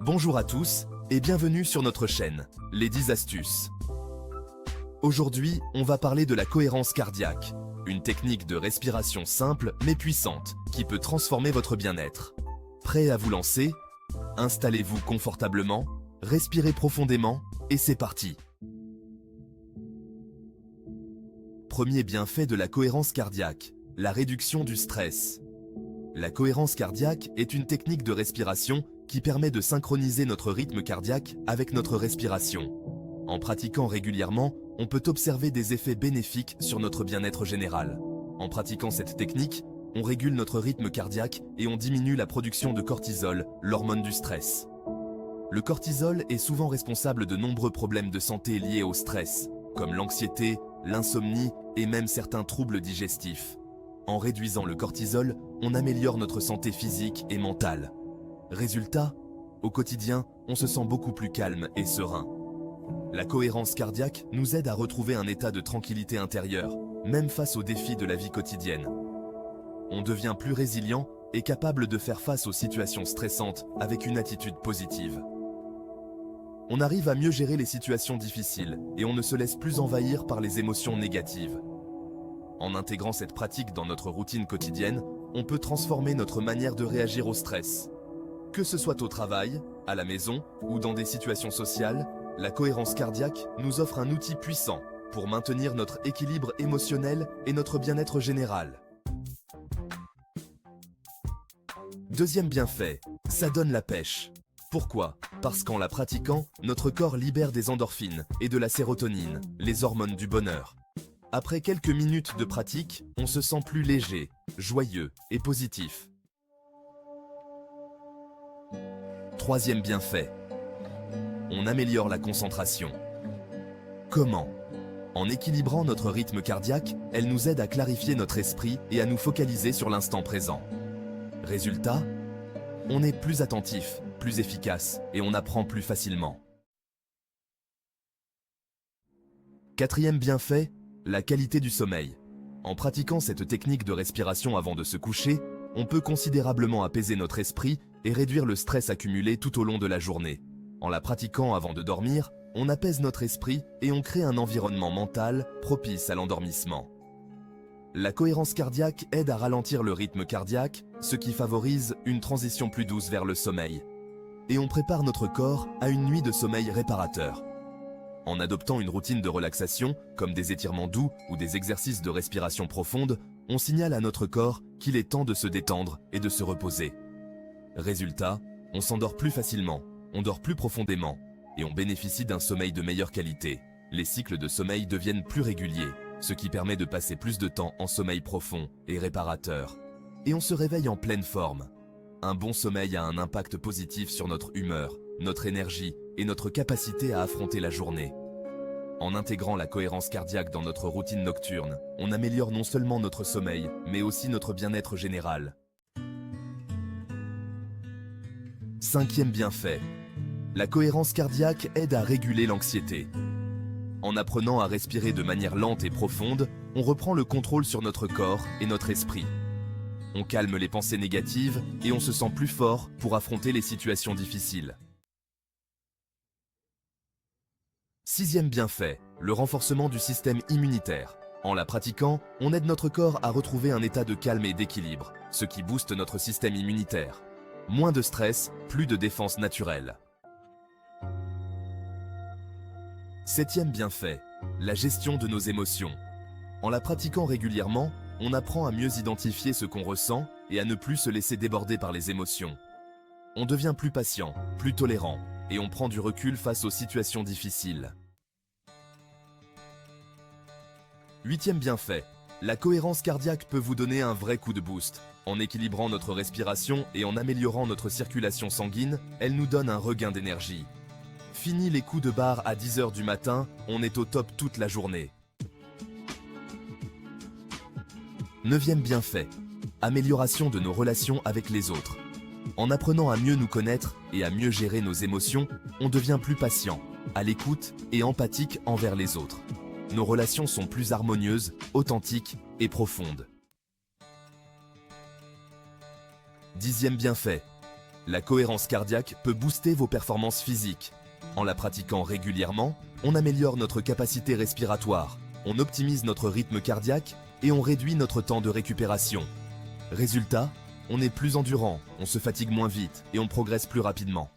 Bonjour à tous et bienvenue sur notre chaîne, les 10 astuces. Aujourd'hui, on va parler de la cohérence cardiaque, une technique de respiration simple mais puissante qui peut transformer votre bien-être. Prêt à vous lancer? Installez-vous confortablement, respirez profondément et c'est parti. Premier bienfait de la cohérence cardiaque, la réduction du stress. La cohérence cardiaque est une technique de respiration qui permet de synchroniser notre rythme cardiaque avec notre respiration. En pratiquant régulièrement, on peut observer des effets bénéfiques sur notre bien-être général. En pratiquant cette technique, on régule notre rythme cardiaque et on diminue la production de cortisol, l'hormone du stress. Le cortisol est souvent responsable de nombreux problèmes de santé liés au stress, comme l'anxiété, l'insomnie et même certains troubles digestifs. En réduisant le cortisol, on améliore notre santé physique et mentale. Résultat, au quotidien, on se sent beaucoup plus calme et serein. La cohérence cardiaque nous aide à retrouver un état de tranquillité intérieure, même face aux défis de la vie quotidienne. On devient plus résilient et capable de faire face aux situations stressantes avec une attitude positive. On arrive à mieux gérer les situations difficiles et on ne se laisse plus envahir par les émotions négatives. En intégrant cette pratique dans notre routine quotidienne, on peut transformer notre manière de réagir au stress. Que ce soit au travail, à la maison ou dans des situations sociales, la cohérence cardiaque nous offre un outil puissant pour maintenir notre équilibre émotionnel et notre bien-être général. Deuxième bienfait, ça donne la pêche. Pourquoi? Parce qu'en la pratiquant, notre corps libère des endorphines et de la sérotonine, les hormones du bonheur. Après quelques minutes de pratique, on se sent plus léger, joyeux et positif. Troisième bienfait, on améliore la concentration. Comment? En équilibrant notre rythme cardiaque, elle nous aide à clarifier notre esprit et à nous focaliser sur l'instant présent. Résultat, on est plus attentif, plus efficace et on apprend plus facilement. Quatrième bienfait, la qualité du sommeil. En pratiquant cette technique de respiration avant de se coucher, on peut considérablement apaiser notre esprit et réduire le stress accumulé tout au long de la journée. En la pratiquant avant de dormir, on apaise notre esprit et on crée un environnement mental propice à l'endormissement. La cohérence cardiaque aide à ralentir le rythme cardiaque, ce qui favorise une transition plus douce vers le sommeil. Et on prépare notre corps à une nuit de sommeil réparateur. En adoptant une routine de relaxation, comme des étirements doux ou des exercices de respiration profonde, on signale à notre corps qu'il est temps de se détendre et de se reposer. Résultat, on s'endort plus facilement, on dort plus profondément et on bénéficie d'un sommeil de meilleure qualité. Les cycles de sommeil deviennent plus réguliers, ce qui permet de passer plus de temps en sommeil profond et réparateur. Et on se réveille en pleine forme. Un bon sommeil a un impact positif sur notre humeur, notre énergie et notre capacité à affronter la journée. En intégrant la cohérence cardiaque dans notre routine nocturne, on améliore non seulement notre sommeil, mais aussi notre bien-être général. Cinquième bienfait, la cohérence cardiaque aide à réguler l'anxiété. En apprenant à respirer de manière lente et profonde, on reprend le contrôle sur notre corps et notre esprit. On calme les pensées négatives et on se sent plus fort pour affronter les situations difficiles. Sixième bienfait, le renforcement du système immunitaire. En la pratiquant, on aide notre corps à retrouver un état de calme et d'équilibre, ce qui booste notre système immunitaire. Moins de stress, plus de défense naturelle. Septième bienfait, la gestion de nos émotions. En la pratiquant régulièrement, on apprend à mieux identifier ce qu'on ressent et à ne plus se laisser déborder par les émotions. On devient plus patient, plus tolérant, et on prend du recul face aux situations difficiles. Huitième bienfait, la cohérence cardiaque peut vous donner un vrai coup de boost. En équilibrant notre respiration et en améliorant notre circulation sanguine, elle nous donne un regain d'énergie. Fini les coups de barre à 10 h du matin, on est au top toute la journée. Neuvième bienfait, amélioration de nos relations avec les autres. En apprenant à mieux nous connaître et à mieux gérer nos émotions, on devient plus patient, à l'écoute et empathique envers les autres. Nos relations sont plus harmonieuses, authentiques et profondes. Dixième bienfait, La cohérence cardiaque peut booster vos performances physiques. En la pratiquant régulièrement, on améliore notre capacité respiratoire, on optimise notre rythme cardiaque et on réduit notre temps de récupération. Résultat, on est plus endurant, on se fatigue moins vite et on progresse plus rapidement.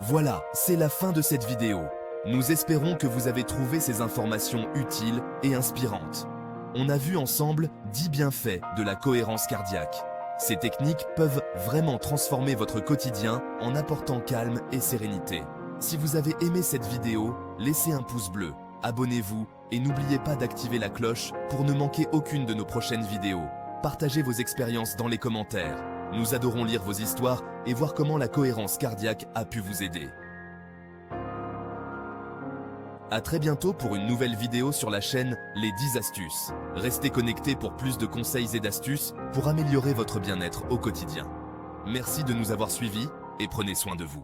Voilà, c'est la fin de cette vidéo. Nous espérons que vous avez trouvé ces informations utiles et inspirantes. On a vu ensemble 10 bienfaits de la cohérence cardiaque. Ces techniques peuvent vraiment transformer votre quotidien en apportant calme et sérénité. Si vous avez aimé cette vidéo, laissez un pouce bleu, abonnez-vous et n'oubliez pas d'activer la cloche pour ne manquer aucune de nos prochaines vidéos. Partagez vos expériences dans les commentaires. Nous adorons lire vos histoires et voir comment la cohérence cardiaque a pu vous aider. À très bientôt pour une nouvelle vidéo sur la chaîne Les 10 astuces. Restez connectés pour plus de conseils et d'astuces pour améliorer votre bien-être au quotidien. Merci de nous avoir suivis et prenez soin de vous.